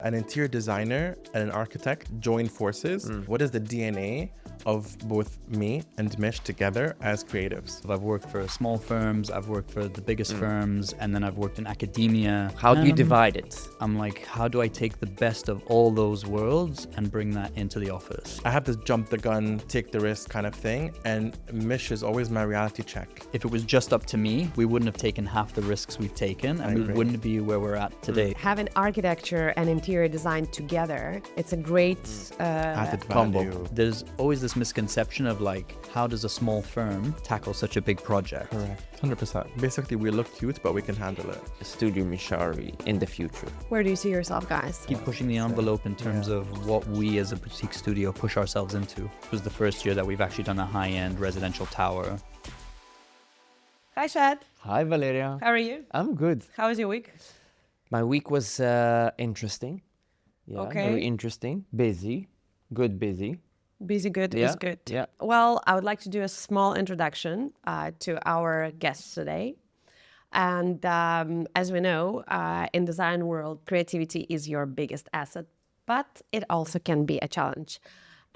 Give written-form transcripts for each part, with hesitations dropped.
An interior designer and an architect join forces. What is the DNA of both me and Mish together as creatives? I've worked for small firms, I've worked for the biggest firms, and then I've worked in academia. How do you divide it? I'm like, how do I take the best of all those worlds and bring that into the office? I have this jump the gun, take the risk kind of thing, and Mish is always my reality check. If it was just up to me, we wouldn't have taken half the risks we've taken, and we wouldn't be where we're at today. Having architecture and interior design together, it's a great Added combo. value. There's always this misconception of like, how does a small firm tackle such a big project? Correct. 100%. Basically, we look cute, but we can handle it. Studio Mishari in the future. Where do you see yourself, guys? Keep pushing the envelope in terms of what we as a boutique studio push ourselves into. It was the first year that we've actually done a high-end residential tower. Hi, Shad. Hi, Valeria. How are you? I'm good. How was your week? My week was interesting. Yeah, Okay. very interesting. Busy. Good busy. Busy good Yeah, is good. yeah. Well, I would like to do a small introduction to our guests today. And as we know, in design world, creativity is your biggest asset, but it also can be a challenge.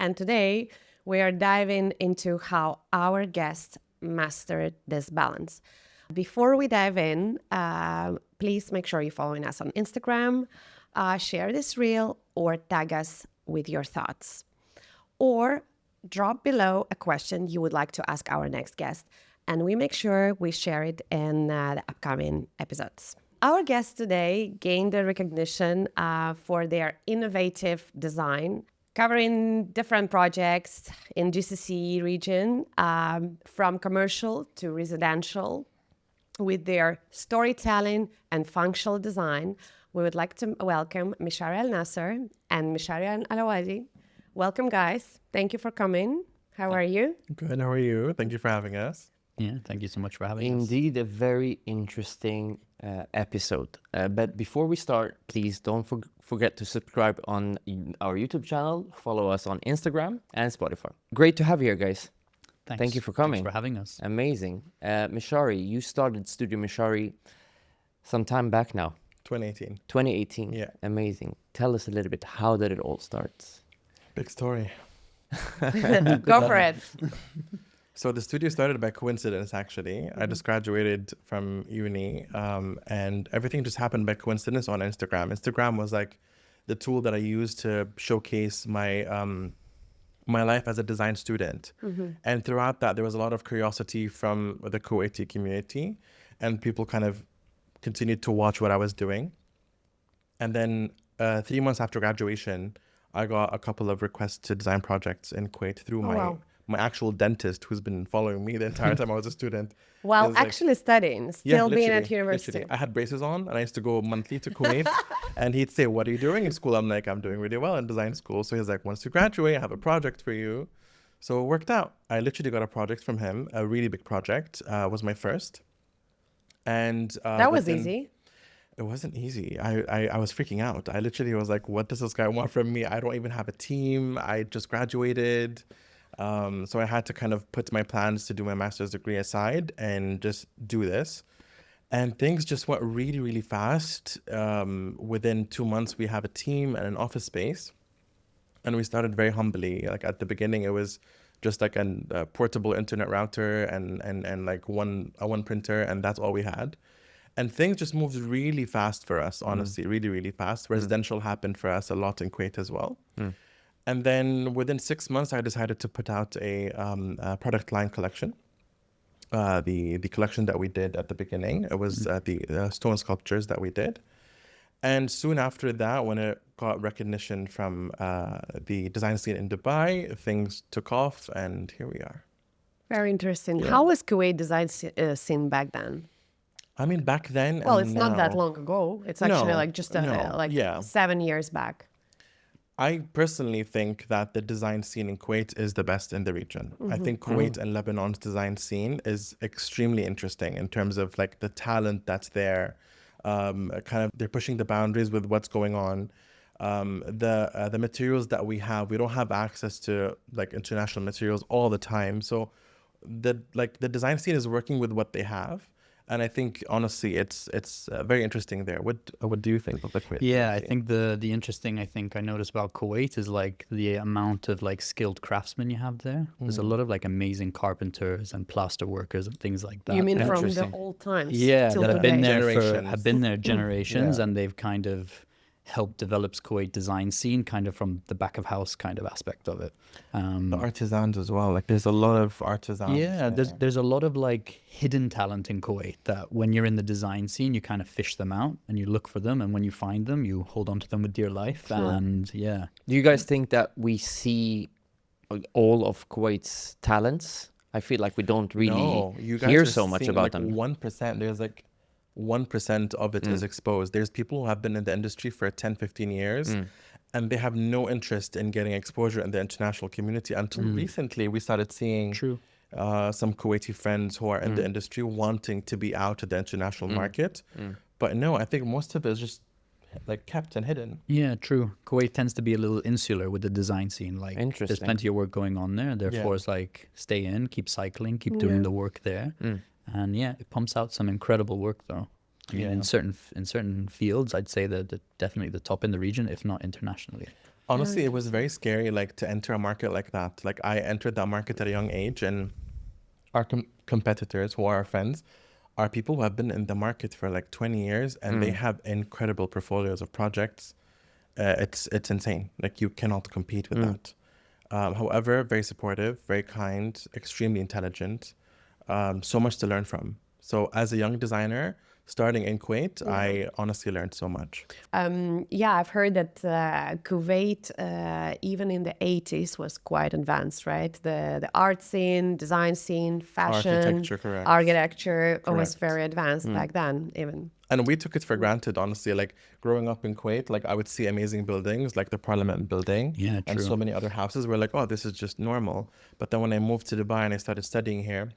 And today we are diving into how our guests mastered this balance. Before we dive in, please make sure you're following us on Instagram, share this reel, or tag us with your thoughts. Or drop below a question you would like to ask our next guest, and we make sure we share it in the upcoming episodes. Our guests today gained the recognition for their innovative design, covering different projects in GCC region, from commercial to residential. With their storytelling and functional design, we would like to welcome Meshary Al Nassar and Mishari Awadhi. Welcome, guys. Thank you for coming. How are you? Good. How are you? Thank you for having us. Yeah, thank you so much for having us. Indeed, a very interesting episode. But before we start, please don't forget to subscribe on our YouTube channel, follow us on Instagram and Spotify. Great to have you here, guys. Thanks. Thank you for coming. Thanks for having us. Amazing. Mishari, you started Studio Mishari some time back now. 2018. 2018. Yeah. Amazing. Tell us a little bit, how did it all start? Big story. Go for it. So the studio started by coincidence, actually. I just graduated from uni, and everything just happened by coincidence on Instagram. Instagram was like the tool that I used to showcase my my life as a design student. And throughout that, there was a lot of curiosity from the Kuwaiti community, and people kind of continued to watch what I was doing. And then 3 months after graduation, I got a couple of requests to design projects in Kuwait through my actual dentist, who's been following me the entire time I was a student. While It was like- actually studying, still being at university. Literally. I had braces on and I used to go monthly to Kuwait and he'd say, what are you doing in school? I'm like, I'm doing really well in design school. So he's like, once you graduate, I have a project for you. So it worked out. I literally got a project from him, a really big project, was my first. And That was easy. It wasn't easy. I was freaking out. I literally was like, what does this guy want from me? I don't even have a team. I just graduated. So I had to kind of put my plans to do my master's degree aside and just do this. And things just went really, really fast. Within 2 months, we have a team and an office space. And we started very humbly. Like at the beginning, it was just like a portable internet router and like one printer, and that's all we had. And things just moved really fast for us, honestly, really, really fast. Residential happened for us a lot in Kuwait as well. And then within 6 months, I decided to put out a product line collection. The collection that we did at the beginning, it was the stone sculptures that we did. And soon after that, when it got recognition from the design scene in Dubai, things took off, and here we are. Very interesting. How was Kuwait design scene back then? I mean, back then. Well, and it's not that now- long ago. It's actually No, like just yeah. 7 years back. I personally think that the design scene in Kuwait is the best in the region. I think Kuwait and Lebanon's design scene is extremely interesting in terms of like the talent that's there. Kind of they're pushing the boundaries with what's going on. The materials that we don't have access to like international materials all the time. So the design scene is working with what they have. And I think honestly, it's very interesting there. What do you think of the Kuwait? Yeah, I think the interesting I noticed about Kuwait is like the amount of like skilled craftsmen you have there. There's a lot of like amazing carpenters and plaster workers and things like that. You mean And- from the Interesting. old times? yeah, till that have been today? there Generations. have been there generations, Yeah. and they've kind of helped develop Kuwait design scene kind of from the back of house kind of aspect of it. The artisans as well. Like there's a lot of artisans. Yeah, there. there's a lot of like hidden talent in Kuwait that when you're in the design scene, you kind of fish them out and you look for them, and when you find them, you hold on to them with dear life. Sure. And yeah, Do you guys think that we see all of Kuwait's talents? I feel like we don't really No, you guys hear are so much seeing, about like, them. 1%. There's like 1% of it is exposed. There's people who have been in the industry for 10, 15 years. And they have no interest in getting exposure in the international community. Until recently, we started seeing true. some Kuwaiti friends who are in the industry wanting to be out to the international market. But no, I think most of it is just like kept and hidden. Yeah, true. Kuwait tends to be a little insular with the design scene. Like, there's Interesting. plenty of work going on there. Therefore, it's like stay in, keep cycling, keep doing the work there, and yeah, it pumps out some incredible work though. I mean, in certain fields, I'd say that definitely the top in the region, if not internationally. Honestly, it was very scary, like to enter a market like that. Like I entered that market at a young age, and our competitors, who are our friends, are people who have been in the market for like 20 years, and they have incredible portfolios of projects. It's insane. Like you cannot compete with that. However, very supportive, very kind, extremely intelligent, so much to learn from. So as a young designer, starting in Kuwait, I honestly learned so much. Yeah, I've heard that Kuwait, even in the 80s, was quite advanced, right? The art scene, design scene, fashion, Architecture, correct. architecture was Correct. very advanced back then, even. And we took it for granted, honestly. Like growing up in Kuwait, like I would see amazing buildings, like the Parliament building, Yeah, and true. so many other houses. We're like, oh, this is just normal. But then when I moved to Dubai and I started studying here,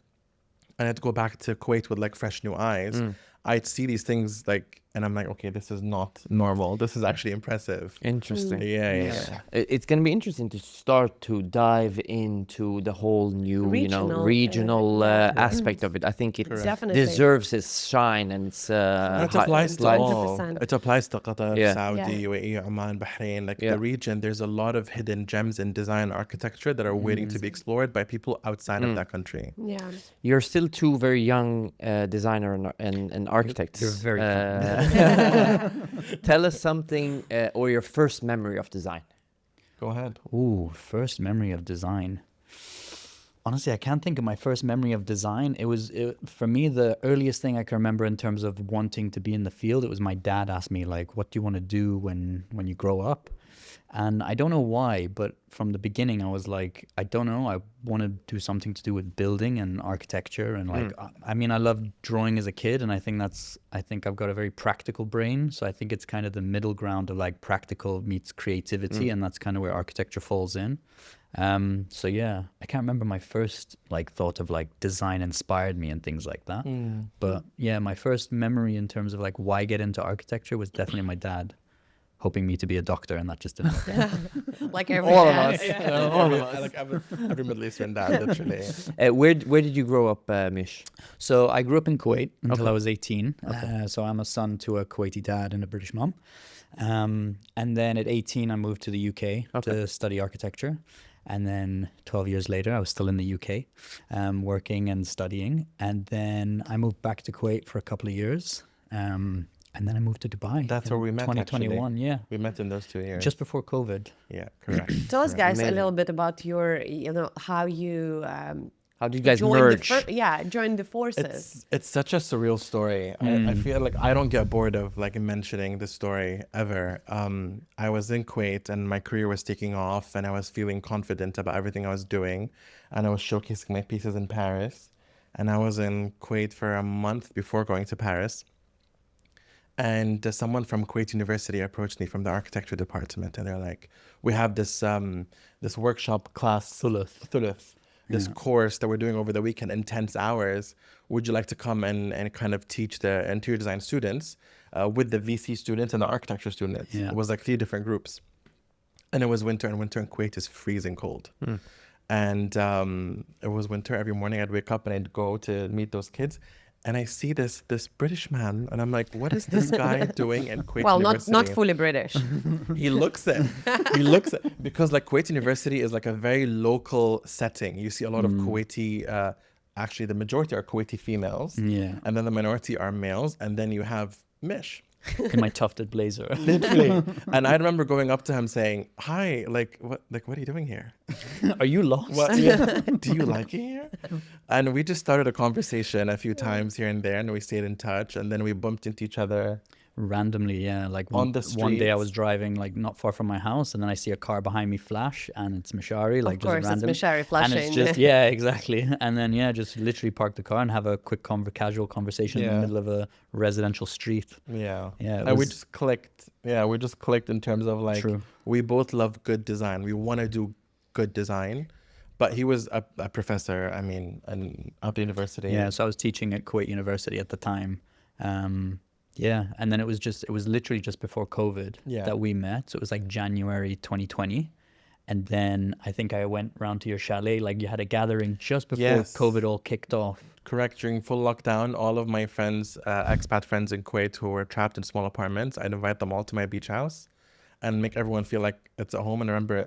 and I had to go back to Kuwait with like fresh new eyes, I'd see these things like, and I'm like, okay, this is not normal. This is actually impressive. Interesting. Yeah. It's going to be interesting to start to dive into the whole new, regional aspect of it. I think it Definitely. deserves its shine and its And it applies to light. all. 100%. It applies to Qatar, Yeah. Saudi, UAE, Oman, Bahrain. Like Yeah. the region, there's a lot of hidden gems in design and architecture that are waiting to be explored by people outside of that country. Yeah. You're still two very young designer and architects. You're very Tell us something or your first memory of design. Go ahead. Ooh, first memory of design. Honestly, I can't think of my first memory of design. For me, the earliest thing I can remember in terms of wanting to be in the field, it was my dad asked me, like, what do you want to do when you grow up? And I don't know why, but from the beginning, I was like, I don't know. I want to do something to do with building and architecture. And like, I mean, I loved drawing as a kid. And I think I've got a very practical brain. So I think it's kind of the middle ground of like practical meets creativity. And that's kind of where architecture falls in. So yeah, I can't remember my first like thought of like design inspired me and things like that. But yeah, my first memory in terms of like why get into architecture was definitely my dad hoping me to be a doctor, and that just didn't happen. Like every All of dad. us. All of us. Like every Middle Eastern dad, literally. Where did you grow up, Mish? So I grew up in Kuwait until Okay. I was 18. So I'm a son to a Kuwaiti dad and a British mom. And then at 18, I moved to the UK to study architecture. And then 12 years later, I was still in the UK, working and studying. And then I moved back to Kuwait for a couple of years. And then I moved to Dubai. That's in where we met, 2021, actually. yeah. We met in those 2 years. Just before COVID. Yeah, correct. Tell us, guys, a Amazing. little bit about your, how you How did you guys joined merge? joined the forces. It's such a surreal story. I feel like I don't get bored of like mentioning this story ever. I was in Kuwait and my career was taking off and I was feeling confident about everything I was doing, and I was showcasing my pieces in Paris, and I was in Kuwait for a month before going to Paris. And someone from Kuwait University approached me from the architecture department, and they're like, "We have this this workshop class, Thuluth, this course that we're doing over the weekend, intense hours. Would you like to come and kind of teach the interior design students with the VC students and the architecture students?" Yeah. It was like 3 different groups, and it was winter, and winter in Kuwait is freezing cold. And it was winter. Every morning I'd wake up and I'd go to meet those kids. and I see this British man, and I'm like, what is this guy doing in Kuwait Well, University? not fully British. He looks it. He looks it because like Kuwait University is like a very local setting. You see a lot of Kuwaiti. Actually, the majority are Kuwaiti females, Yeah. and then the minority are males, and then you have Mish. In my tufted blazer. Literally. And I remember going up to him saying, "Hi, what are you doing here? Are you lost? What? Yeah. Do you like it here?" And we just started a conversation a few times here and there, and we stayed in touch, and then we bumped into each other. Randomly, yeah. Like On the one day I streets. was driving like not far from my house, and then I see a car behind me flash, and it's Mishari, like Of course, just random. it's Meshary And flashing. it's just exactly. And then just literally park the car and have a quick casual conversation in the Yeah. middle of a residential street. Yeah. Yeah, it And we was- just clicked. Yeah, we just clicked in terms of like, True. we both love good design. We want to do good design. But he was a professor, I mean, at the university. Yeah, so I was teaching at Kuwait University at the time. And then it was literally just before COVID Yeah. that we met. So it was like January 2020. And then I think I went round to your chalet, like you had a gathering just before Yes. COVID all kicked off. Correct. During full lockdown, all of my friends, expat friends in Kuwait who were trapped in small apartments, I'd invite them all to my beach house and make everyone feel like it's a home. And I remember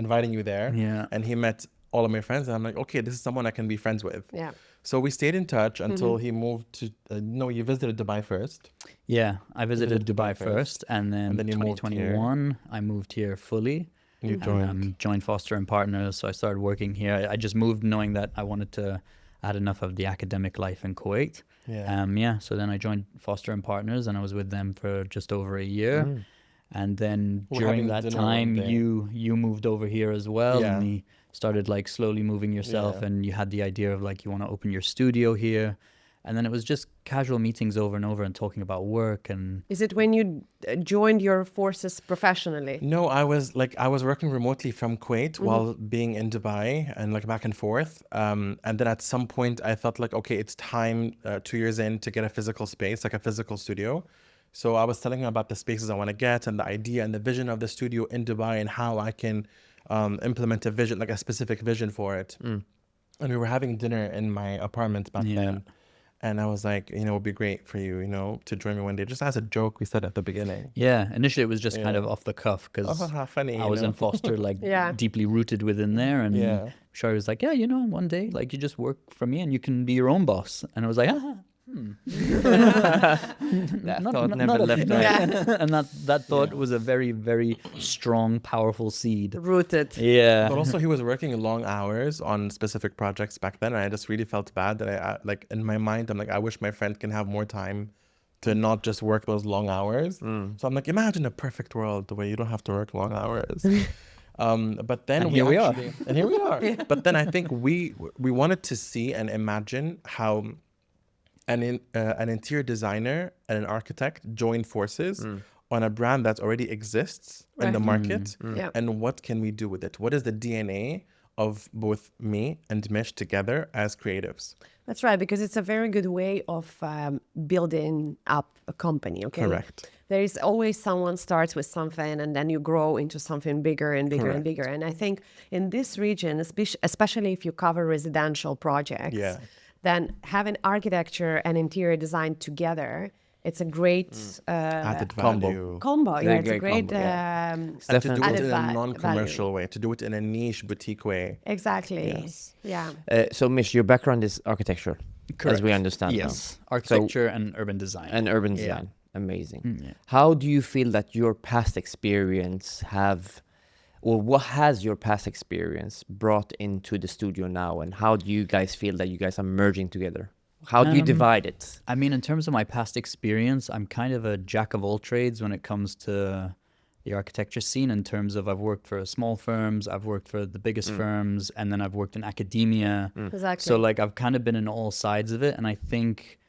inviting you there. Yeah. And he met all of my friends, and I'm like, okay, this is someone I can be friends with. Yeah. So we stayed in touch until he moved to. No, you visited Dubai first. Yeah, I visited Dubai Dubai first, and then, And then you moved 2021, I moved here fully. You joined. Joined Foster and Partners, so I started working here. I just moved knowing that I wanted to add enough of the academic life in Kuwait. Yeah. So then I joined Foster and Partners, and I was with them for just over a year. And then We're during having that dinner one time, day. you moved over here as well, Yeah. and we started like slowly moving yourself, Yeah. and you had the idea of like you want to open your studio here. And then it was just casual meetings over and over and talking about work and Is it when you joined your forces professionally? No, I was working remotely from Kuwait while being in Dubai and like back and forth. And then at some point I felt like, okay, it's time 2 years in to get a physical space, like a physical studio. So I was telling him about the spaces I want to get and the idea and the vision of the studio in Dubai and how I can implement a vision, like a specific vision for it. And we were having dinner in my apartment back then. And I was like, it would be great for you, to join me one day. Just as a joke, we said at the beginning. initially it was just kind of off the cuff because Oh, how funny. I was in Foster, like Yeah. deeply rooted within there. And Yeah. Shari was like, one day, like you just work for me and you can be your own boss. And I was like, That thought never left me. And that thought was a very, very strong, powerful seed. Rooted. Yeah. But also he was working long hours on specific projects back then. And I just really felt bad that I like in my mind, I'm like, I wish my friend can have more time to not just work those long hours. So I'm like, imagine a perfect world the way you don't have to work long hours. But then And here we are. And here we are. But then I think we wanted to see and imagine how an interior designer and an architect join forces on a brand that already exists in the market. Yeah. And what can we do with it? What is the DNA of both me and Mish together as creatives? That's right, because it's a very good way of building up a company, okay? Correct. There is always someone starts with something and then you grow into something bigger and bigger and bigger. And I think in this region, especially if you cover residential projects, Yeah. then having architecture and interior design together, it's a great Added combo. value. combo. Very Yeah, it's a great great... combo, yeah. And to do it Added in a value. non-commercial way, to do it in a niche boutique way. Exactly. Yes. Yeah. So, Mish, your background is architecture, as we understand now. Yes. Architecture and urban design. And urban Yeah. design. Amazing. Yeah. How do you feel that your past experience what has your past experience brought into the studio now? And how do you guys feel that you guys are merging together? How do you divide it? I mean, in terms of my past experience, I'm kind of a jack of all trades when it comes to the architecture scene in terms of I've worked for small firms, I've worked for the biggest firms, and then I've worked in academia. Exactly. So like I've kind of been in all sides of it. And I think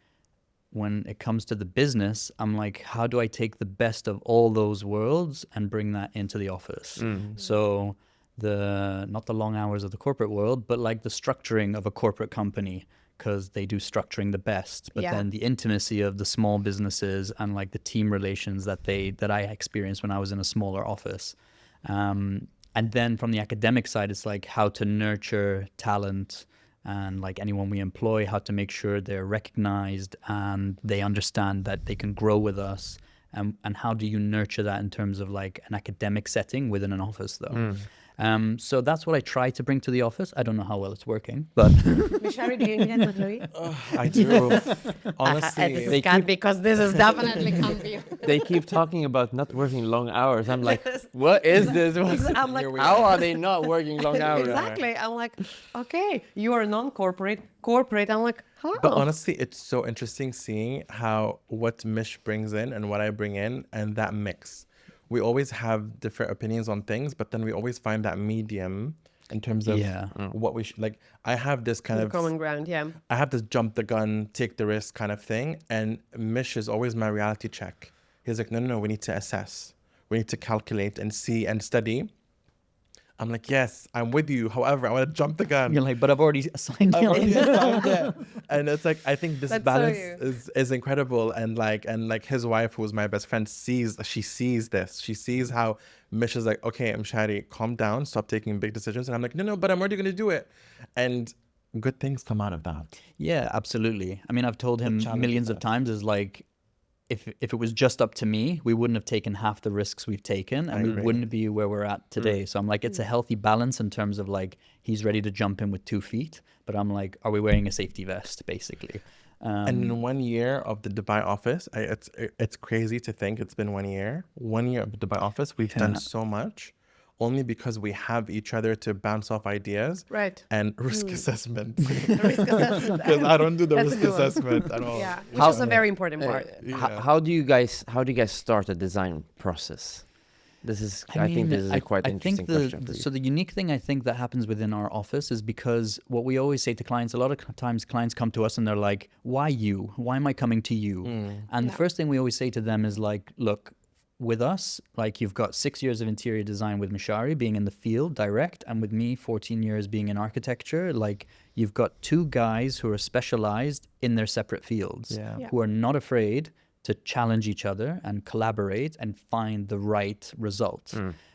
when it comes to the business, I'm like, how do I take the best of all those worlds and bring that into the office? So not the long hours of the corporate world, but like the structuring of a corporate company, because they do structuring the best, but Yeah. then the intimacy of the small businesses and like the team relations that I experienced when I was in a smaller office. And then from the academic side, it's like how to nurture talent and like anyone we employ, how to make sure they're recognized and they understand that they can grow with us. And how do you nurture that in terms of like an academic setting within an office though? So that's what I try to bring to the office. I don't know how well it's working, but Mishari, do you need it with Louis? I do. This Honestly, is can't because this is definitely can't be. They keep talking about not working long hours. I'm like, what is this? I'm like, How are they not working long hours? exactly. I'm like, okay, you are non-corporate, corporate. I'm like, how? but honestly, it's so interesting seeing how what Mish brings in and what I bring in and that mix. We always have different opinions on things, but then we always find that medium in terms of what we should like. I have this kind of common ground, yeah. I have this jump the gun, take the risk kind of thing. And Mish is always my reality check. He's like, no, we need to assess. We need to calculate and see and study. I'm like, yes, I'm with you. However, I want to jump the gun. you're like, but I've already signed I've on. already signed it. And it's like, I think this That's so balance is incredible. And like his wife, who was my best friend, sees this. She sees how Mish is like, okay, Mshari, calm down, stop taking big decisions. And I'm like, no, but I'm already going to do it. And good things come out of that. Yeah, absolutely. I mean, I've told him challenge millions of that. times is like, if it was just up to me, we wouldn't have taken half the risks we've taken, and we agree. wouldn't be where we're at today. So I'm like, it's a healthy balance in terms of like, he's ready to jump in with 2 feet, but I'm like, are we wearing a safety vest, basically? And in 1 year of the Dubai office, it's crazy to think it's been 1 year. 1 year of the Dubai office, we've done so much, only because we have each other to bounce off ideas Right. and risk assessment. Risk assessment. Because I don't do the That's a risk good one. assessment at all. Yeah, which is a very important part. How do you guys start a design process? This is I think this is a quite interesting question for you. So the unique thing I think that happens within our office is because what we always say to clients, a lot of times clients come to us and they're like, why you? Why am I coming to you? And the first thing we always say to them is like, look, with us, like you've got 6 years of interior design with Mishari being in the field direct, and with me 14 years being in architecture. Like you've got 2 guys who are specialized in their separate fields, who are not afraid to challenge each other and collaborate and find the right result.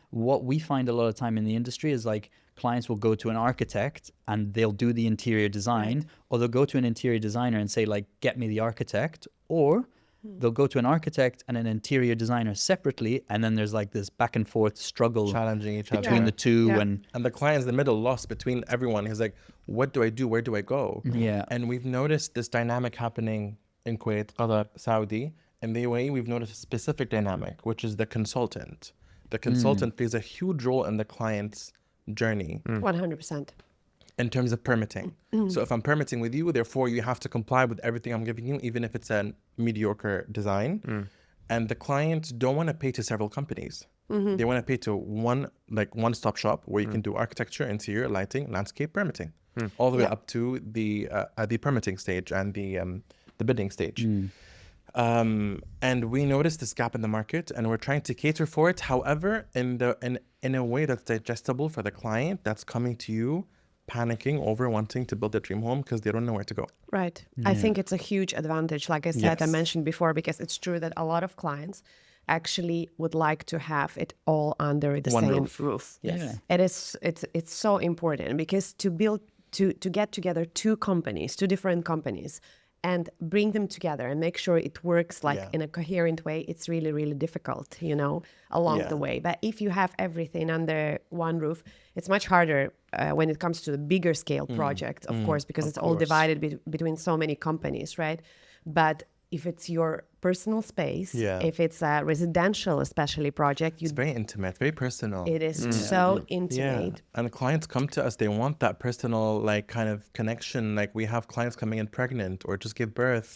What we find a lot of time in the industry is like clients will go to an architect and they'll do the interior design, or they'll go to an interior designer and say like, get me the architect, or they'll go to an architect and an interior designer separately, and then there's like this back and forth struggle Challenging each other. between the two. And And the client's in the middle, lost between everyone. He's like, what do I do? Where do I go? Yeah. And we've noticed this dynamic happening in Kuwait, Qatar, Saudi. In the UAE, we've noticed a specific dynamic, which is the consultant. The consultant plays a huge role in the client's journey 100%. in terms of permitting. So if I'm permitting with you, therefore you have to comply with everything I'm giving you, even if it's a mediocre design. And the clients don't want to pay to several companies. They want to pay to one-stop shop where you can do architecture, interior, lighting, landscape, permitting, all the way up to the permitting stage and the bidding stage. And we noticed this gap in the market, and we're trying to cater for it. However, in a way that's digestible for the client that's coming to you, panicking over wanting to build a dream home because they don't know where to go. Right. I think it's a huge advantage, like I said, I Yes. mentioned before, because it's true that a lot of clients actually would like to have it all under the One same roof. roof. Yes. Yeah. It's so important, because to get together 2 companies, 2 different companies, and bring them together and make sure it works like in a coherent way, it's really, really difficult, along the way. But if you have everything under one roof, it's much harder when it comes to the bigger scale project, of course, because it's all divided between so many companies, right? But if it's your personal space, if it's a residential, especially project, It's very intimate, very personal. it is so Yeah, intimate. and clients come to us, they want that personal like kind of connection. Like we have clients coming in pregnant or just give birth,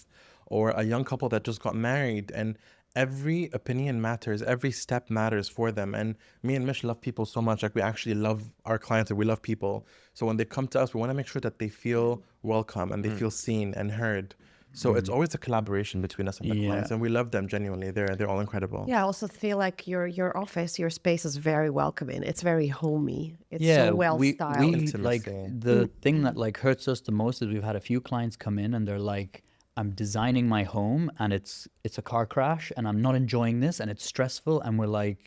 or a young couple that just got married, and every opinion matters, every step matters for them. And me and Mish love people so much, like we actually love our clients and we love people. So when they come to us, we want to make sure that they feel welcome and they feel seen and heard. So it's always a collaboration between us and the clients, and we love them genuinely. They're all incredible. Yeah, I also feel like your office, your space is very welcoming. It's very homey. It's yeah, so well we styled. like Intimacy. the thing that like hurts us the most is we've had a few clients come in and they're like, I'm designing my home and it's a car crash and I'm not enjoying this and it's stressful, and we're like,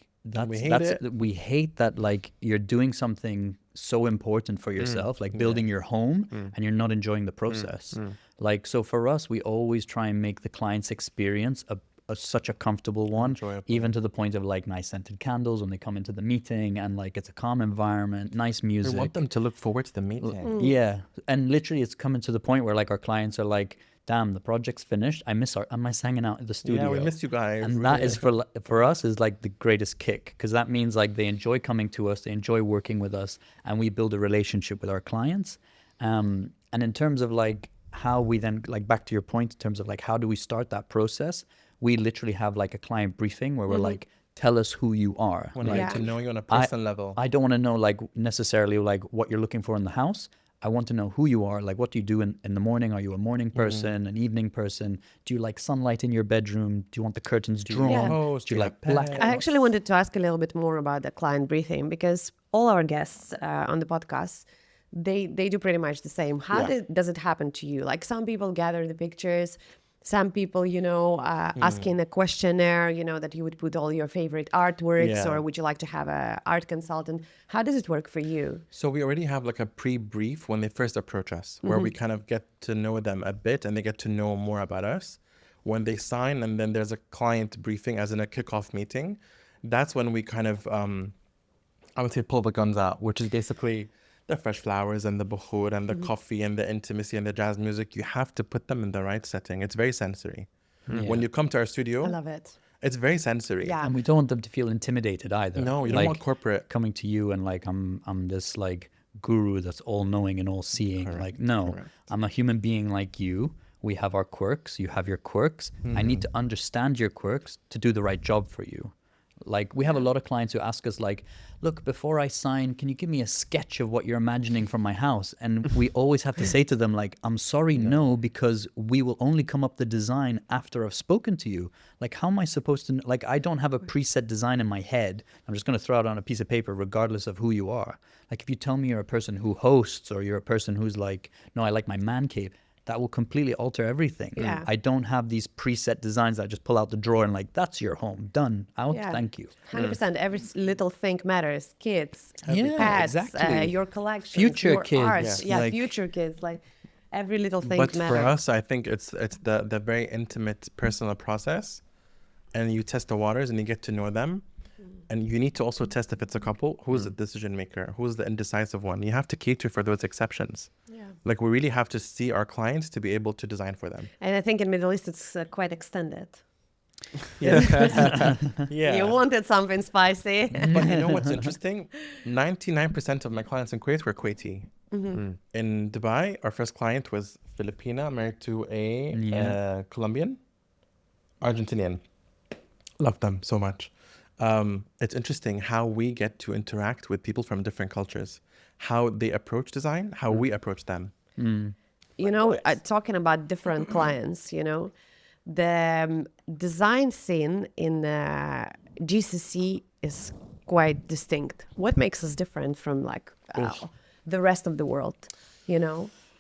we hate that like you're doing something so important for yourself, like building your home, and you're not enjoying the process. Like, so for us, we always try and make the client's experience such a comfortable one, Enjoyable. even to the point of like nice scented candles when they come into the meeting, and like it's a calm environment, nice We music. want them to look forward to the meeting. Yeah, and literally it's coming to the point where like our clients are like, damn, the project's finished, I miss hanging out in the studio. Yeah, we miss you guys. And that is for us is like the greatest kick, because that means like they enjoy coming to us, they enjoy working with us, and we build a relationship with our clients. And in terms of like how we then, like back to your point, in terms of like how do we start that process, we literally have like a client briefing where we're like, tell us who you are. When I Like, get to know you on a personal level. I don't want to know like necessarily like what you're looking for in the house. I want to know who you are. Like, what do you do in the morning? Are you a morning person, an evening person? Do you like sunlight in your bedroom? Do you want the curtains drawn? Yeah. Host, Do you you like have black? pets. I actually wanted to ask a little bit more about the client briefing, because all our guests on the podcast, they do pretty much the same. How does it happen to you? Like, some people gather the pictures, some people, asking a questionnaire, that you would put all your favorite artworks, Yeah. or would you like to have a art consultant? How does it work for you? So we already have like a pre-brief when they first approach us, where we kind of get to know them a bit and they get to know more about us. When they sign, and then there's a client briefing, as in a kickoff meeting, that's when we kind of, I would say, pull the guns out, which is basically the fresh flowers and the bukhur and the coffee and the intimacy and the jazz music. You have to put them in the right setting. It's very sensory. When you come to our studio, I love it. it's very sensory. Yeah. And we don't want them to feel intimidated either. No, you don't want corporate. coming to you and like I'm this like guru that's all knowing and all seeing. Like, no, I'm a human being like you. We have our quirks. You have your quirks. I need to understand your quirks to do the right job for you. Like, we have a lot of clients who ask us like, look, before I sign, can you give me a sketch of what you're imagining from my house? And we always have to say to them like, I'm sorry, no, because we will only come up the design after I've spoken to you. Like, how am I supposed to, like, I don't have a preset design in my head. I'm just going to throw it on a piece of paper regardless of who you are. Like, if you tell me you're a person who hosts, or you're a person who's like, no, I like my man cave, that will completely alter everything. Yeah. I don't have these preset designs that I just pull out the drawer and like, that's your home, done, out, Yeah. thank you. 100%. Every little thing matters. Kids, Yeah, pets, exactly. your collection, Future your kids, art. Yeah, like- future kids. Like, every little thing But matters. for us, I think it's the very intimate personal process, and you test the waters and you get to know them. And you need to also test, if it's a couple, who's the decision maker, who's the indecisive one. You have to cater for those exceptions. Yeah. Like, we really have to see our clients to be able to design for them. And I think in Middle East it's quite extended. Yeah. Yeah. You wanted something spicy. But you know what's interesting? 99% of my clients in Kuwait were Kuwaiti. In Dubai, our first client was Filipina, married to a Colombian, Argentinian. Love them so much. It's interesting how we get to interact with people from different cultures, how they approach design, how we approach them. Talking about different clients, the design scene in GCC is quite distinct. What makes us different from the rest of the world?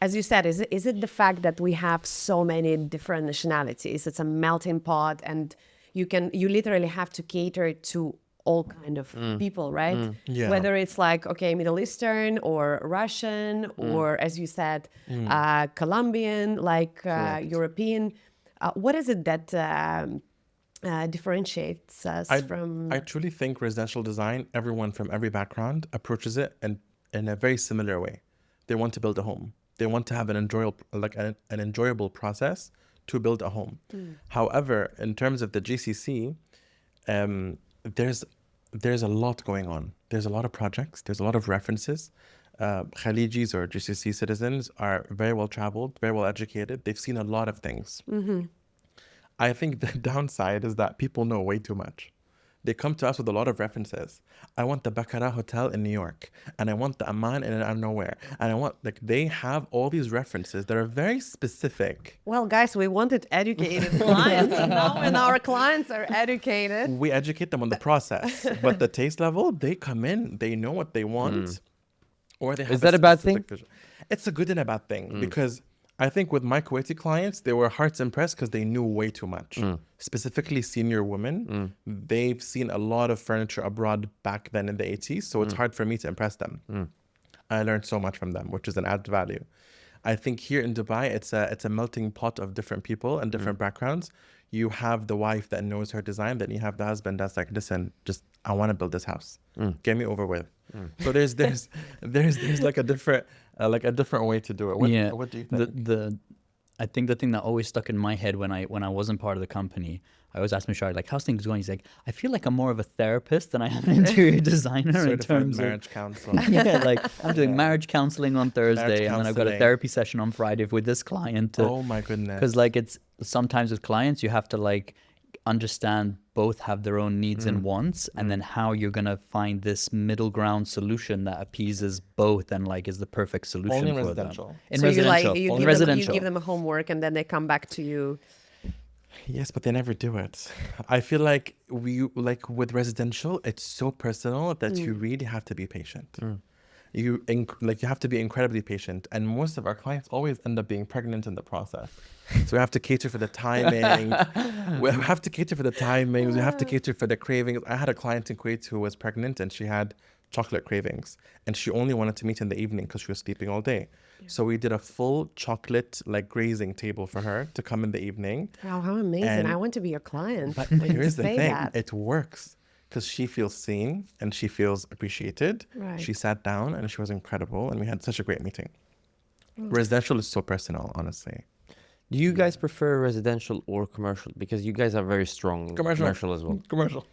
As you said, is it the fact that we have so many different nationalities? It's a melting pot, and you literally have to cater to all kind of people, right? Yeah. Whether it's Middle Eastern or Russian, or as you said, Colombian, European. What is it that differentiates us from? I truly think residential design, everyone from every background approaches it in a very similar way. They want to build a home. They want to have an enjoyable process to build a home. However, in terms of the GCC, there's a lot going on. There's a lot of projects. There's a lot of references. Khalijis or GCC citizens are very well traveled, very well educated. They've seen a lot of things. I think the downside is that people know way too much. They come to us with a lot of references. I want the Baccarat Hotel in New York, and I want the Amman in I don't know where, and I want they have all these references that are very specific. Well, guys, we wanted educated clients. Now when our clients are educated, We educate them on the process, but the taste level, they come in, they know what they want, or they have Is that a bad specific thing? vision. It's a good and a bad thing, because I think with my Kuwaiti clients, they were hearts impressed because they knew way too much. Specifically senior women, they've seen a lot of furniture abroad back then in the 80s, so it's hard for me to impress them. I learned so much from them, which is an added value. I think here in Dubai, it's a melting pot of different people and different backgrounds. You have the wife that knows her design, then you have the husband that's like, listen, just I want to build this house. Get me over with. So there's like a different way to do it. What do you think? I think the thing that always stuck in my head when I wasn't part of the company, I always asked Mishari, like, how's things going? He's like, I feel like I'm more of a therapist than I am an interior designer in Certified terms marriage of counsel. yeah, like I'm doing marriage counseling on Thursday, and then I've got a counseling. therapy session on Friday with this client. Oh my goodness. Because like it's sometimes with clients you have to like understand both have their own needs and wants, and then how you're gonna find this middle ground solution that appeases both and like is the perfect solution Only in for residential. them. In So residential, you in give residential. them, you give them a homework and then they come back to you. Yes, but they never do it. I feel like with residential, it's so personal that you really have to be patient. You have to be incredibly patient, and most of our clients always end up being pregnant in the process. So we have to cater for the timing. We have to cater for the timings. We have to cater for the cravings. I had a client in Kuwait who was pregnant and she had chocolate cravings, and she only wanted to meet in the evening because she was sleeping all day. So we did a full chocolate like grazing table for her to come in the evening. Wow, how amazing. And- I want to be your client. But when you here's the say thing, that. it works because she feels seen and she feels appreciated. Right. She sat down and she was incredible, and we had such a great meeting. Residential is so personal, honestly. Do you guys prefer residential or commercial? Because you guys are very strong commercial as well. Commercial.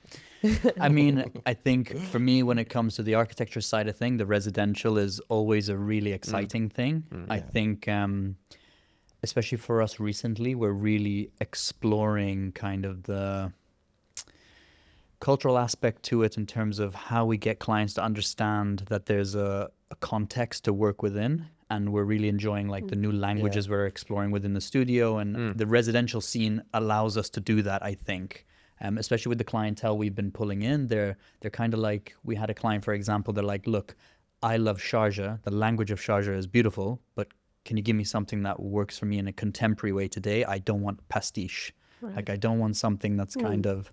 I mean, I think for me, when it comes to the architecture side of thing, the residential is always a really exciting thing. I think, especially for us recently, we're really exploring kind of the cultural aspect to it in terms of how we get clients to understand that there's a context to work within. And we're really enjoying like the new languages we're exploring within the studio, and the residential scene allows us to do that, I think. Especially with the clientele we've been pulling in, they're kind of like, we had a client, for example, they're like, look, I love Sharjah. The language of Sharjah is beautiful, but can you give me something that works for me in a contemporary way today? I don't want pastiche. Like, I don't want something that's kind of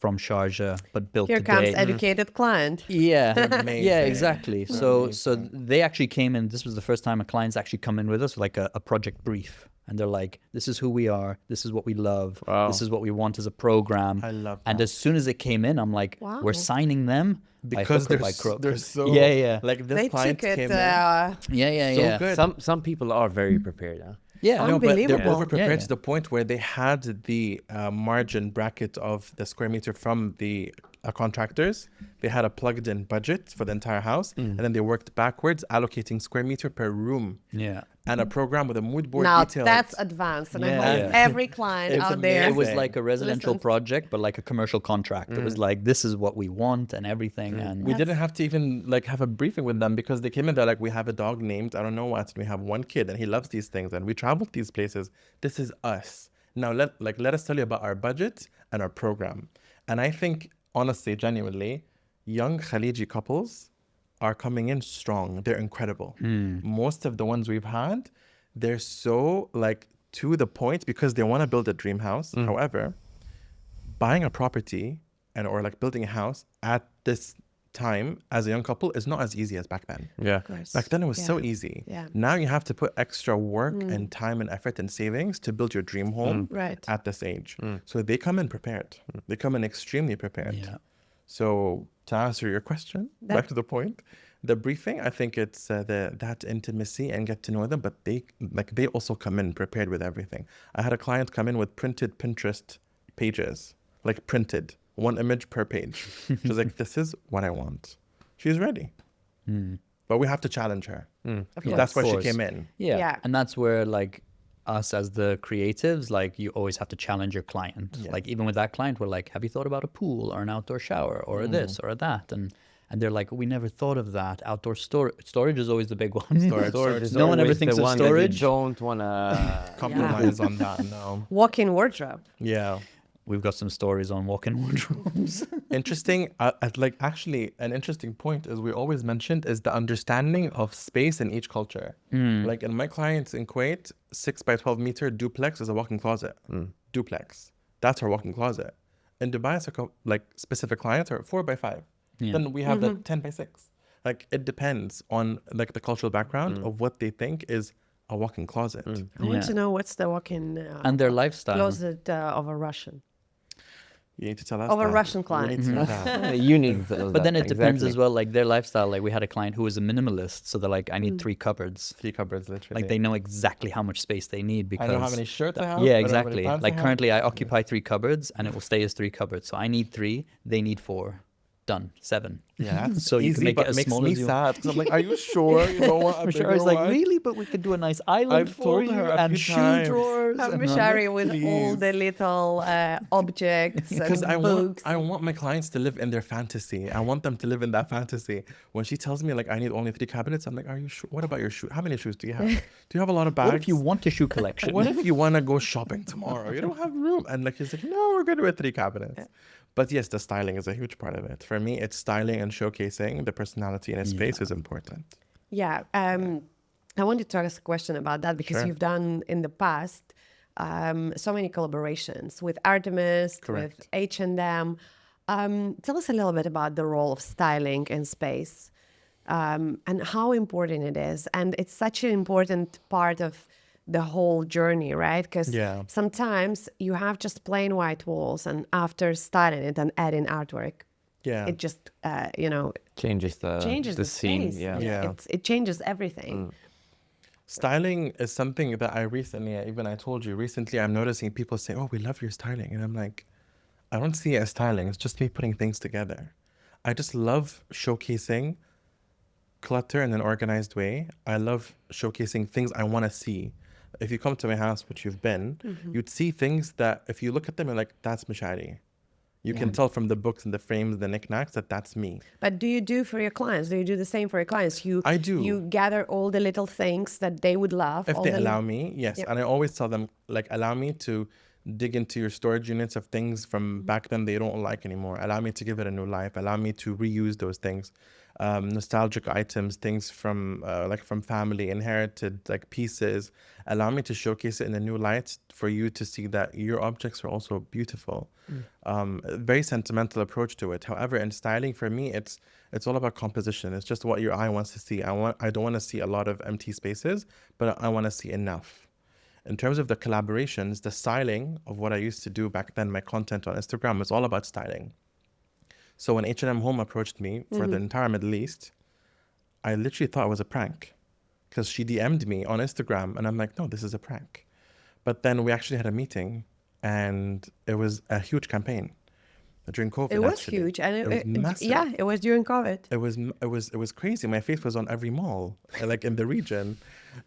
from Sharjah, but built Here today. comes educated client. Yeah, Amazing. yeah, exactly. So they actually came in. This was the first time a client's actually come in with us with like a project brief, and they're like, "This is who we are. This is what we love. Wow. This is what we want as a program." I love And that. as soon as it came in, I'm like, Wow. "We're signing them Because by hook or by they're crook." they're so yeah. like this They client took it. came in. Yeah. good. Some people are very prepared. Huh? Yeah. No, but they're Unbelievable. over prepared Yeah. to the point where they had the margin bracket of the square meter from the contractors. They had a plugged-in budget for the entire house, and then they worked backwards, allocating square meter per room, Yeah. and a program with a mood board Now detailed. that's advanced, and I Yeah. hope Yeah. every client It's out there. It was Amazing. like a residential Listen. project, but like a commercial contract. It was like, this is what we want and everything. And We didn't have to even like have a briefing with them because they came in. They're like, we have a dog named I don't know what. And we have one kid, and he loves these things, and we traveled these places. This is us. Now let us tell you about our budget and our program. And I think honestly, genuinely, young Khaliji couples are coming in strong. They're incredible. Most of the ones we've had, they're so like to the point because they want to build a dream house. However, buying a property or like building a house at this time as a young couple is not as easy as back then. Yeah. Back then it was so Yeah. easy. Yeah. Now you have to put extra work and time and effort and savings to build your dream home Right. at this age. So they come in prepared. They come in extremely prepared. Yeah. So to answer your question, back to the point, the briefing, I think it's that intimacy and get to know them, but they also come in prepared with everything. I had a client come in with printed Pinterest pages, like printed, one image per page. She's like, this is what I want. She's ready. But we have to challenge her. Yeah, That's of why she course. came in. Yeah. Yeah. And that's where like us as the creatives, like you always have to challenge your client. Yeah. Like even with that client, we're like, have you thought about a pool or an outdoor shower or this or that? And they're like, we never thought of that. Outdoor storage is always the big one. Storage is No one ever always thinks the of one that you storage. don't wanna Compromise on that, no. Walk-in wardrobe. Yeah. We've got some stories on walk-in wardrobes. Interesting. Like actually, an interesting point is we always mentioned is the understanding of space in each culture. Like in my clients in Kuwait, 6 by 12 meter duplex is a walk-in closet. Duplex. That's our walk-in closet. In Dubai, it's like specific clients are 4 by 5. Yeah. Then we have the 10 by 6. Like it depends on like the cultural background of what they think is a walk-in closet. I want Yeah. to know what's the walk-in And their lifestyle. closet of a Russian. You need to tell us Of a that. Russian We client. need to know that. You need to know But then that, it depends exactly. as well, like their lifestyle. Like we had a client who was a minimalist, so they're like, I need 3 cupboards. 3 cupboards, literally. Like they know exactly how much space they need I because know how many shirts I have. yeah, I know how many exactly. pants Like I have. currently I occupy 3 cupboards and it will stay as 3 cupboards. So I need 3, they need 4. Done. 7. Yeah, that's So you can easy, make but it as makes small me as you sad because I'm like, are you sure you don't want a Mishari bigger was like, one? really? But we could do a nice island I've for told you her a and few shoe times. drawers. and- Mishari with all Please. the little objects Because and books. I want my clients to live in their fantasy. I want them to live in that fantasy. When she tells me like I need only 3 cabinets, I'm like, are you sure? What about your shoe? How many shoes do you have? Do you have a lot of bags? What if you want a shoe collection? What if you want to go shopping tomorrow? You don't have room. And like she's like, no, we're good with 3 cabinets. But yes, the styling is a huge part of it. For me, it's styling and showcasing the personality in a space is important. Yeah. I wanted to ask a question about that because Sure. you've done in the past so many collaborations with Artemis, with Correct. H&M. Tell us a little bit about the role of styling in space and how important it is. And it's such an important part of the whole journey, right? Because Yeah. sometimes you have just plain white walls and after styling it and adding artwork, Yeah. it just, Changes changes the the scene. space. Yeah. Yeah. It changes everything. Styling is something that I recently, even I told you recently, I'm noticing people say, oh, we love your styling. And I'm like, I don't see it as styling. It's just me putting things together. I just love showcasing clutter in an organized way. I love showcasing things I want to see. If you come to my house, which you've been, you'd see things that if you look at them, you're like, that's Mishari. You can tell from the books and the frames, the knickknacks, that that's me. But do you do for your clients? Do you do the same for your clients? I do. You gather all the little things that they would love. If all they the allow me, yes. Yep. And I always tell them, like, allow me to dig into your storage units of things from back then they don't like anymore. Allow me to give it a new life. Allow me to reuse those things. Nostalgic items, things from like from family, inherited like pieces. Allow me to showcase it in a new light for you to see that your objects are also beautiful. A very sentimental approach to it. However, in styling for me, it's all about composition. It's just what your eye wants to see. I don't want to see a lot of empty spaces, but I want to see enough. In terms of the collaborations, the styling of what I used to do back then, my content on Instagram was all about styling. So when H&M Home approached me for the entire Middle East, I literally thought it was a prank because she DM'd me on Instagram and I'm like, no, this is a prank. But then we actually had a meeting and it was a huge campaign during COVID. It was actually. huge, and it was massive. yeah, it was during COVID. It was crazy. My face was on every mall, like in the region,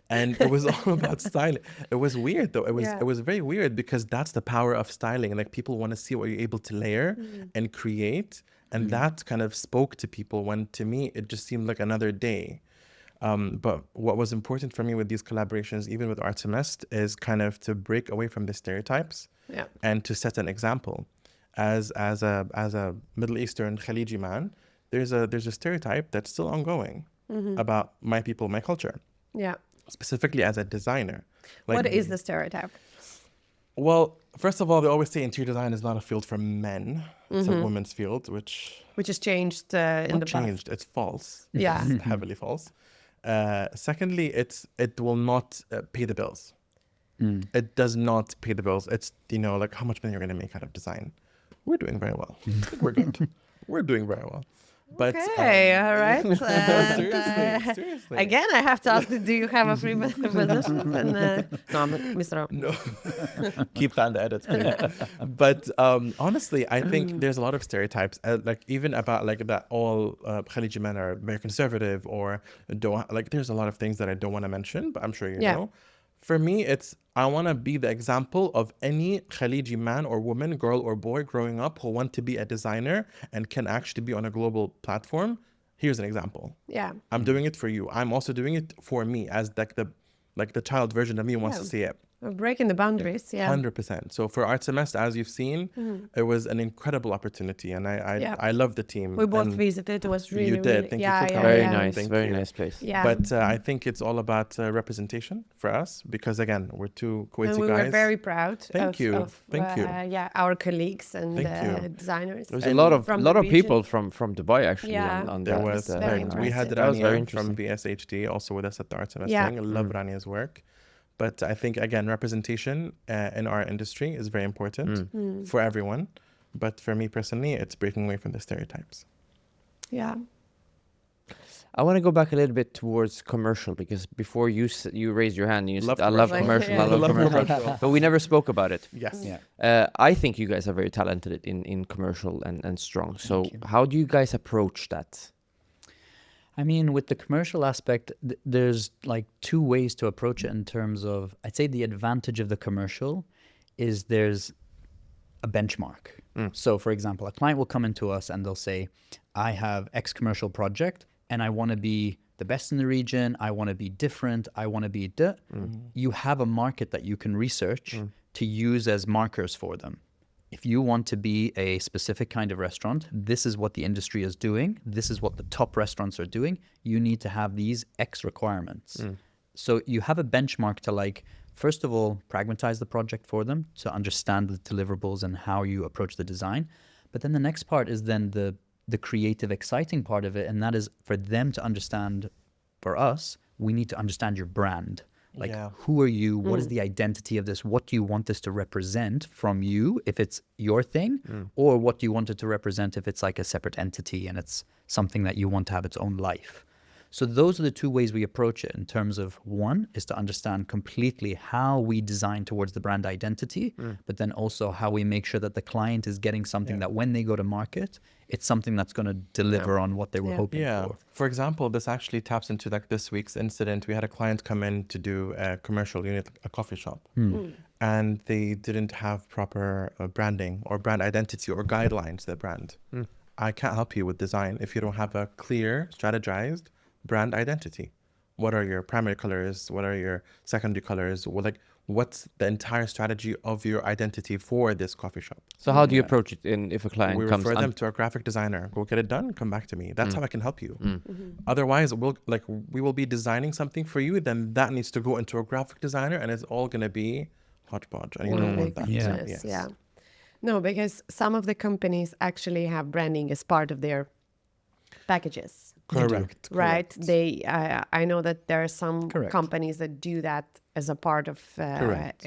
and it was all about styling. It was weird though. It was very weird because that's the power of styling. Like people want to see what you're able to layer and create, and that kind of spoke to people. When to me it just seemed like another day. But what was important for me with these collaborations, even with Artemis, is kind of to break away from the stereotypes Yeah. and to set an example. As a Middle Eastern Khaliji man, there's a stereotype that's still ongoing about my people, my culture, Yeah. specifically as a designer. Like, What is the stereotype? well, first of all, they always say interior design is not a field for men; it's a women's field, which Which has changed in not the past. changed. It's false. Yeah. It's heavily false. Secondly, it will not pay the bills. It does not pay the bills. It's like how much money you're going to make out of design. We're doing very well. We're good. We're doing very well. But Okay, all right. no, And, seriously. again, I have to ask, do you have a free position? And, no, I'm Mr. No, keep that in the edits, please. But honestly, I think there's a lot of stereotypes, like even about like that all Khaliji men are very conservative or don't like. There's a lot of things that I don't want to mention, but I'm sure you Yeah. know. For me, I want to be the example of any Khaliji man or woman, girl or boy growing up who want to be a designer and can actually be on a global platform. Here's an example. Yeah. I'm doing it for you. I'm also doing it for me as the child version of me wants to see it. We're breaking the boundaries. Yeah. 100%. So for Art Semester, as you've seen, it was an incredible opportunity, and Yeah. I love the team. We both and visited. It was really, you did. really, Thank you yeah, for yeah, coming. Very yeah. nice, Thank very you. nice place. Yeah. But I think it's all about representation for us, because again, we're two and Kuwaiti we guys. were very proud Thank you. of Thank you. yeah, our colleagues and Thank you. designers. There was a lot of from the region. people from Dubai actually Yeah. on There that. was very we had impressive. That was very Rania from interesting. VSHD also with us at the Art Semester. Yeah. I love Rania's work. But I think, again, representation in our industry is very important for everyone. But for me personally, it's breaking away from the stereotypes. Yeah. I want to go back a little bit towards commercial, because before you raised your hand, you Love said, I love commercial. commercial, I Yeah. love Love commercial. But we never spoke about it. Yes. Yeah. I think you guys are very talented in commercial and strong. So Thank you. how do you guys approach that? I mean, with the commercial aspect, there's like two ways to approach it in terms of, I'd say the advantage of the commercial is there's a benchmark. So for example, a client will come into us and they'll say, I have X commercial project and I want to be the best in the region. I want to be different. I want to be, you have a market that you can research to use as markers for them. If you want to be a specific kind of restaurant, this is what the industry is doing. This is what the top restaurants are doing. You need to have these X requirements. So you have a benchmark to, like, first of all, pragmatize the project for them to understand the deliverables and how you approach the design. But then the next part is then the creative, exciting part of it. And that is for them to understand, for us, we need to understand your brand. Like, Yeah. who are you? What is the identity of this? What do you want this to represent from you if it's your thing? Or what do you want it to represent if it's like a separate entity and it's something that you want to have its own life? So those are the two ways we approach it in terms of, one is to understand completely how we design towards the brand identity, but then also how we make sure that the client is getting something that when they go to market, it's something that's going to deliver on what they were hoping Yeah. for. For example, this actually taps into like this week's incident. We had a client come in to do a commercial unit, a coffee shop, and they didn't have proper branding or brand identity or guidelines, their brand. I can't help you with design if you don't have a clear, strategized brand identity. What are your primary colors? What are your secondary colors? What's the entire strategy of your identity for this coffee shop? So how do you approach it if a client We comes refer on? them to a graphic designer. Go get it done. Come back to me. That's how I can help you. Otherwise, we will be designing something for you. Then that needs to go into a graphic designer, and it's all gonna be hodgepodge. And you don't want that. Yeah. Yes. Yeah. No, because some of the companies actually have branding as part of their packages. Correct. Right? correct. They, I know that there are some Correct. companies that do that as a part of, Correct.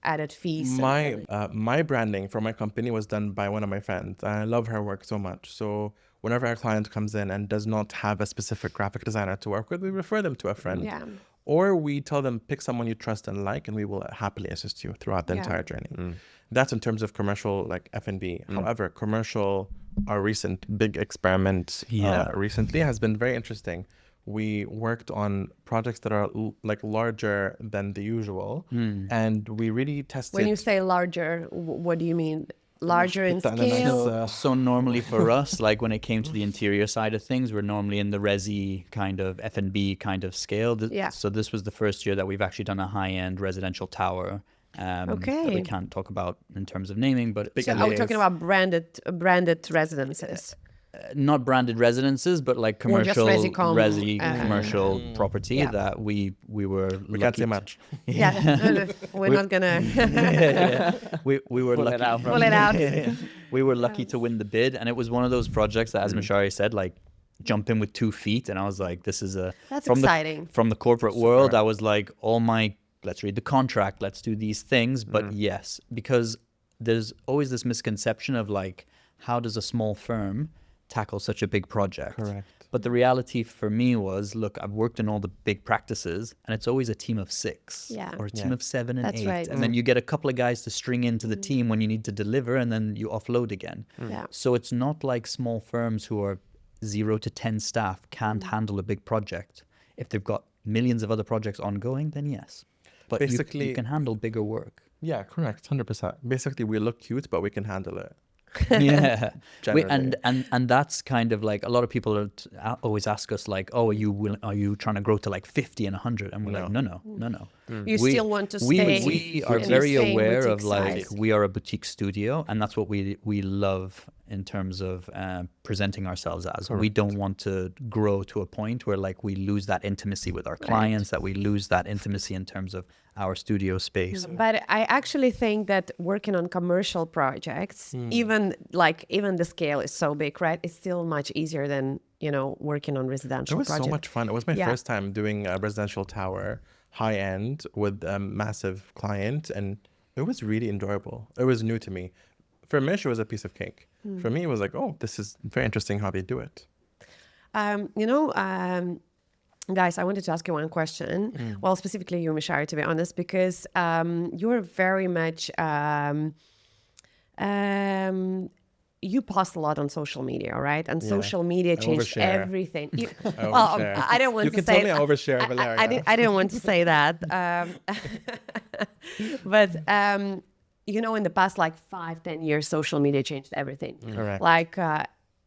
added fees. and My everything. my branding for my company was done by one of my friends. I love her work so much. So whenever a client comes in and does not have a specific graphic designer to work with, we refer them to a friend. Yeah. Or we tell them, pick someone you trust and like, and we will happily assist you throughout the Yeah. entire journey. That's in terms of commercial, like F&B. However, commercial, our recent big experiment recently has been very interesting. We worked on projects that are like larger than the usual, and we really tested. When you say larger, what do you mean? Larger in Put that in a nice, scale? So normally for us, like when it came to the interior side of things, we're normally in the resi kind of F&B kind of scale. Yeah. So this was the first year that we've actually done a high-end residential tower. That we Okay. can't talk about in terms of naming, but Big So are we talking LAs. about branded residences? not branded residences, but like Or just commercial, resi-com, commercial property yeah. that we were. We can't say much. Yeah, no, we're not gonna We were Pull it lucky. out from- pull it out. We were lucky to win the bid, and it was one of those projects that, as Mishari said, like jump in with 2 feet, and I was like, this is a That's from exciting. from the corporate world. I was like, let's read the contract, let's do these things. But yes, because there's always this misconception of like, how does a small firm tackle such a big project? Correct. But the reality for me was, look, I've worked in all the big practices, and it's always a team of 6 Yeah. or a team Yeah. of 7 and That's 8. right. And then you get a couple of guys to string into the team when you need to deliver, and then you offload again. Yeah. So it's not like small firms who are 0 to 10 staff can't handle a big project. If they've got millions of other projects ongoing, then yes. But you Basically- can handle bigger work. Yeah, correct. 100%. Basically, we look cute, but we can handle it. Yeah. Generally. And that's kind of like, a lot of people always ask us like, oh, are you trying to grow to like 50 and 100? And we're like, no. You still want to stay. We are in the very same aware boutique of like size. we are a boutique studio, and that's what we love in terms of presenting ourselves as. We don't want to grow to a point where like we lose that intimacy with our clients, that we lose that intimacy in terms of our studio space. But I actually think that working on commercial projects, even the scale is so big, right? It's still much easier than, working on It residential was projects. so much fun. It was my Yeah. first time doing a residential tower, high end, with a massive client, and it was really enjoyable. It was new to me. For Mish, it was a piece of cake. For me, it was like, oh, this is very interesting how they do it. Guys, I wanted to ask you one question. Well, specifically you, Mishari, to be honest, because you're very much you post a lot on social media, right? And social media changed overshare. everything. I Well, overshare. I don't want You to can say tell me I overshare, Valeria. I didn't want to say that. But in the past like 5-10 years, social media changed everything. Correct. Like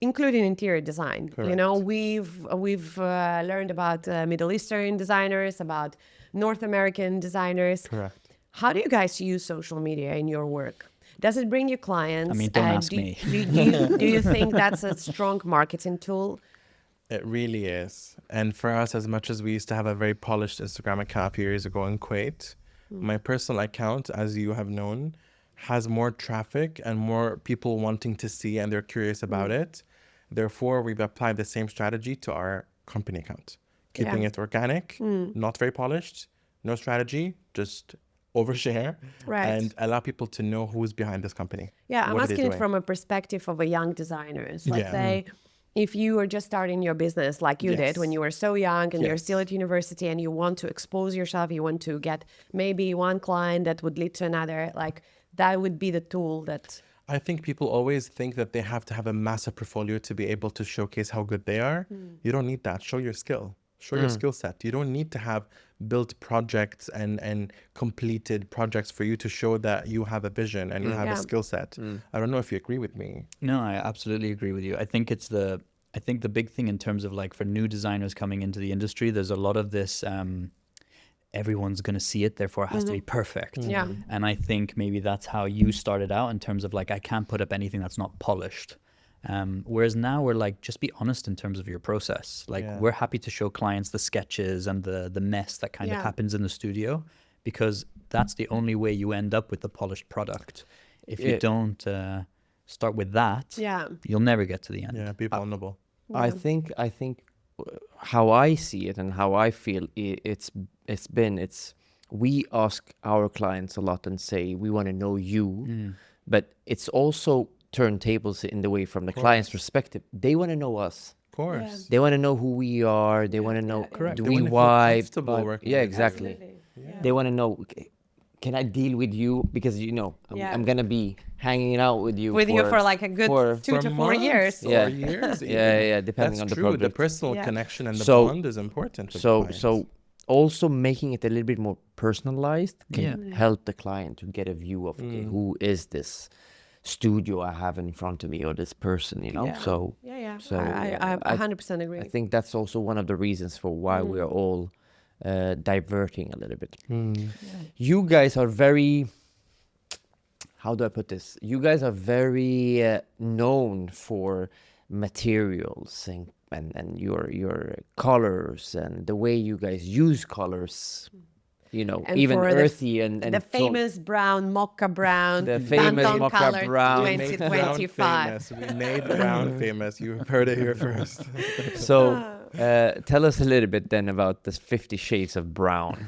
including interior design. Correct. We've learned about Middle Eastern designers, about North American designers. Correct. How do you guys use social media in your work? Does it bring you clients? I mean, don't And ask me. Do you think that's a strong marketing tool? It really is. And for us, as much as we used to have a very polished Instagram account a few years ago in Kuwait, my personal account, as you have known, has more traffic and more people wanting to see, and they're curious about it. Therefore, we've applied the same strategy to our company account, keeping it organic, not very polished, no strategy, just overshare, Right. and allow people to know who's behind this company. Yeah, I'm What are they asking it doing? from a perspective of a young designer. Let's Yeah. say if you were just starting your business like you did Yes. when you were so young and you're Yes. still at university and you want to expose yourself, you want to get maybe one client that would lead to another, like that would be the tool that... I think people always think that they have to have a massive portfolio to be able to showcase how good they are. You don't need that. Show your skill. Show your skill set. You don't need to have built projects and completed projects for you to show that you have a vision and you have a Yeah. skill set. I don't know if you agree with me. No, I absolutely agree with you. I think the big thing in terms of like for new designers coming into the industry, there's a lot of this everyone's going to see it, therefore it has to be perfect. Yeah. And I think maybe that's how you started out in terms of like, I can't put up anything that's not polished. Whereas now we're like, just be honest in terms of your process. Like Yeah. we're happy to show clients the sketches and the mess that kind of Yeah. happens in the studio, because that's the only way you end up with the polished product. If you Yeah. don't start with that, Yeah. you'll never get to the end. Yeah, be vulnerable. I think how I see it and how I feel we ask our clients a lot and say we want to know you, but it's also turntables in the way from the client's perspective. They want to know us. Of course. They want to know who we are. They want to know Correct. do They we wanna feel vibe? comfortable working Yeah, with you. exactly. They want to know. Can I deal with you? Because Yeah. I'm gonna be hanging out with you For like a good for- 2 to 4 years. Yeah. 4 years. yeah, depending That's on the true. project. The personal Yeah. connection and the So- bond is important. With the So clients. also making it a little bit more personalized can Yeah. help the client to get a view of okay, who is this studio I have in front of me or this person, Yeah. So Yeah. So, I yeah, 100% agree. I think that's also one of the reasons for why we are all diverting a little bit. You guys are very, how do I put this? You guys are very known for materials and your colors and the way you guys use colors. And even for earthy and the so- famous brown, mocha brown, The famous Pantone mocha color brown. We made brown 2025. famous. We made brown famous. You heard it here first. So tell us a little bit then about this 50 Shades of Brown.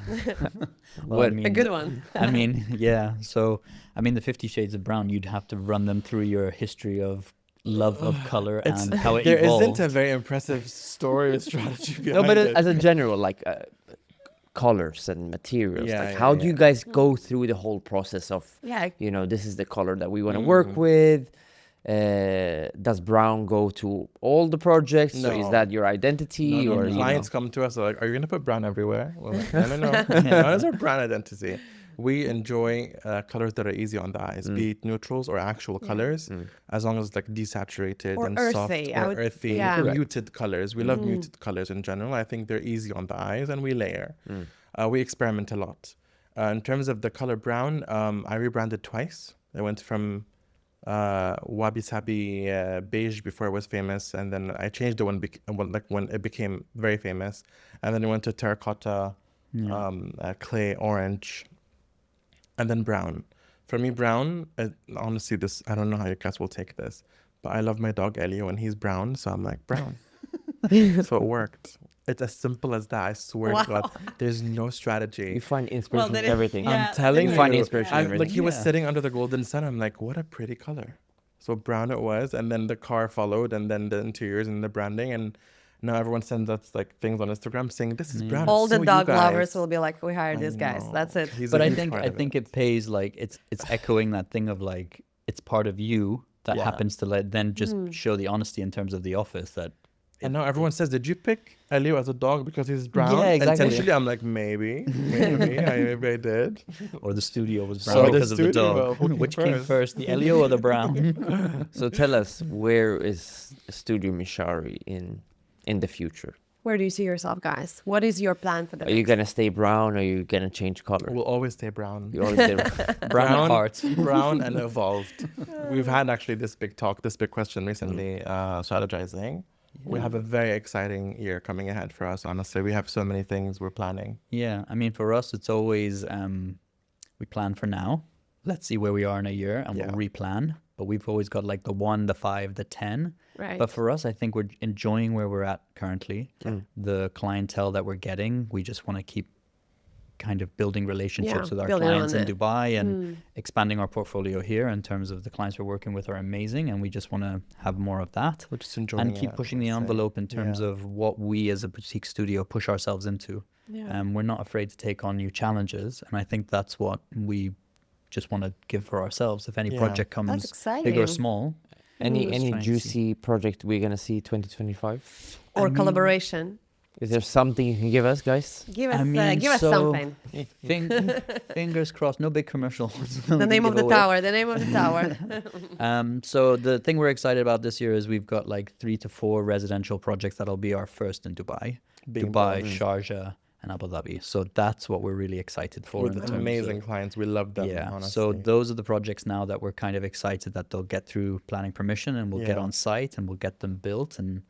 Well, What- A good one. I mean, yeah. So, I mean, the 50 Shades of Brown, you'd have to run them through your history of love of color and how it There evolved. isn't a very impressive story or strategy behind No, but it. as a general, like colors and materials, Yeah, like yeah, how do yeah. you guys go through the whole process of, Yeah. this is the color that we want to work with? Does brown go to all the projects? Or is No. that your identity? No, or no, you clients come to us like, "Are you gonna put brown everywhere?" We're like, no, no. That is our brand identity. We enjoy colors that are easy on the eyes, be it neutrals or actual colors, as long as it's like desaturated Or and earthy, soft I or would- earthy, yeah. Correct. muted colors. We love muted colors in general. I think they're easy on the eyes, and we layer. We experiment a lot. In terms of the color brown, I rebranded twice. I went from Wabi Sabi beige before it was famous, and then I changed it when it became very famous, and then I went to terracotta, clay orange, and then brown. For me, brown, honestly, this, I don't know how you guys will take this, but I love my dog Elio and he's brown, so I'm like, brown. So it worked. It's as simple as that, I swear to God. There's no strategy. You find inspiration in everything. I'm telling you. Find inspiration in everything. Like he was sitting under the golden sun. I'm like, what a pretty color. So brown it was, and then the car followed, and then the interiors and the branding, and now everyone sends us like things on Instagram saying this is brown. All It's the so you dog guys. lovers will be like, we hired I these guys. know. That's it. He's But a I huge think part I of think it. it pays, like it's echoing that thing of like it's part of you that Yeah. happens to then just show the honesty in terms of the office that. And now everyone says, did you pick Elio as a dog because he's brown? Yeah, exactly. Intentionally, I'm like, maybe I did. Or the studio was So brown the because of the studio, dog. who came Which came first? first, the Elio or the brown? So tell us, where is Studio Mishari in the future? Where do you see yourself, guys? What is your plan for the Are you gonna stay brown, or are you gonna change color? We'll always stay brown. You always say Brown at heart. Brown and evolved. We've had actually this big question recently, strategizing. We have a very exciting year coming ahead for us, honestly. We have so many things we're planning. Yeah, I mean, for us, it's always we plan for now. Let's see where we are in a year, and we'll replan. But we've always got like the 1, the 5, the 10. Right. But for us, I think we're enjoying where we're at currently. The clientele that we're getting, we just want to keep kind of building relationships with our building on clients in it. Dubai and expanding our portfolio here in terms of the clients we're working with are amazing, and we just want to have more of that. We're just enjoying And keep it, pushing the I'd say. envelope in terms Yeah. of what we as a boutique studio push ourselves into. Yeah. We're not afraid to take on new challenges, and I think that's what we just want to give for ourselves. If any Yeah. project That's comes exciting. big or small, any Just try and see. juicy project we're gonna see 2025? Or collaboration. Is there something you can give us, guys? Give us, I mean, give us so- something. fingers crossed, no big commercials. The name of the tower. The name of the tower. So the thing we're excited about this year is we've got like 3 to 4 residential projects that'll be our first in Dubai, Being Dubai, built. Sharjah, and Abu Dhabi. So that's what we're really excited for. in With terms amazing of- clients. We love them, yeah. honestly. So those are the projects now that we're kind of excited that they'll get through planning permission, and we'll get Yeah. on site and we'll get them built, and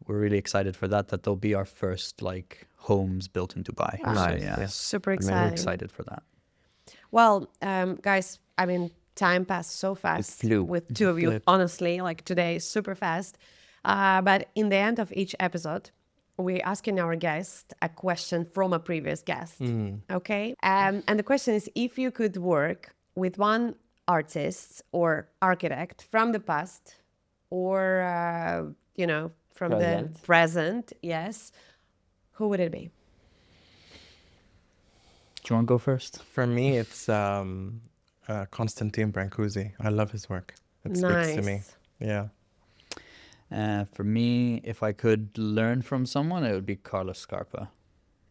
we're really excited for that. That they'll be our first like homes built in Dubai. Wow. Nice, So, yeah. yeah. Super We're exciting. excited for that. Well, guys, I mean, time passed so fast flew. with two of you, Flew. honestly, like today, super fast. But in the end of each episode, we're asking our guest a question from a previous guest. Okay. And the question is, if you could work with one artist or architect from the past or, from Present. the present, yes, who would it be? Do you want to go first? For me, it's Constantine Brancusi. I love his work. It speaks to me. Nice. Yeah. For me, if I could learn from someone, it would be Carlos Scarpa.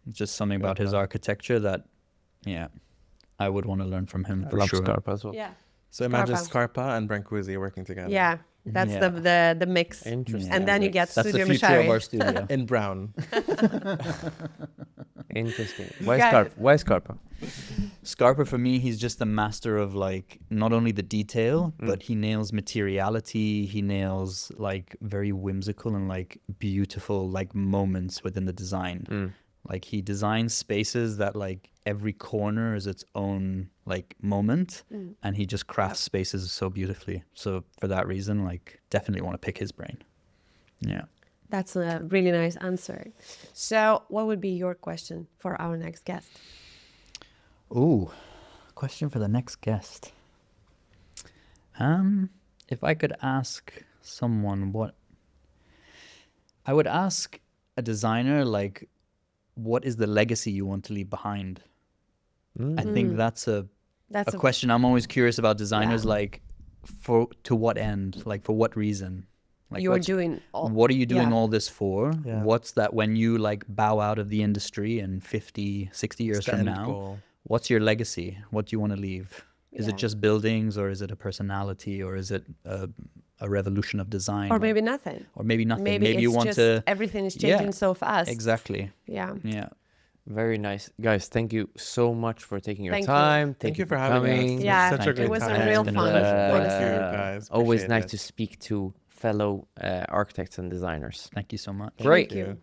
It's just something about his architecture that, yeah, I would want to learn from him for Love sure. Scarpa as well. Yeah. So imagine Scarpa. Scarpa and Brancusi working together. Yeah. That's Yeah. the mix. Interesting. And then you get That's Studio the future Mishari. of our studio. In brown. Interesting. Why Got Scarpa? it. Why Scarpa? Scarpa, for me, he's just a master of like not only the detail, but he nails materiality. He nails like very whimsical and like beautiful like moments within the design. Like he designs spaces that like every corner is its own like moment, and he just crafts spaces so beautifully. So for that reason, like definitely want to pick his brain. Yeah. That's a really nice answer. So, what would be your question for our next guest? Ooh, question for the next guest. If I could ask someone what I would ask a designer, like, what is the legacy you want to leave behind? I think that's a That's question I'm always curious about designers, like, to what end? Like, for what reason? Like, you're what's- doing all. what are you doing yeah. all this for? Yeah. What's that when you like bow out of the industry in 50, 60 years It's the from end now? goal. What's your legacy? What do you want to leave? Is Yeah. it just buildings, or is it a personality, or is it a revolution of design? Or maybe nothing. Or maybe nothing. Maybe, you it's want just to everything is Yeah, changing so fast. exactly. Yeah. Yeah. Very nice. Guys, thank you so much for taking your Thank you. time. Thank you for coming. having us. Yeah, Such a Thank great you. was a time. real It's been fun. pleasure. Thank Honestly. you, guys. Always Appreciate nice it. to speak to fellow architects and designers. Thank you so much. Great. Thank you.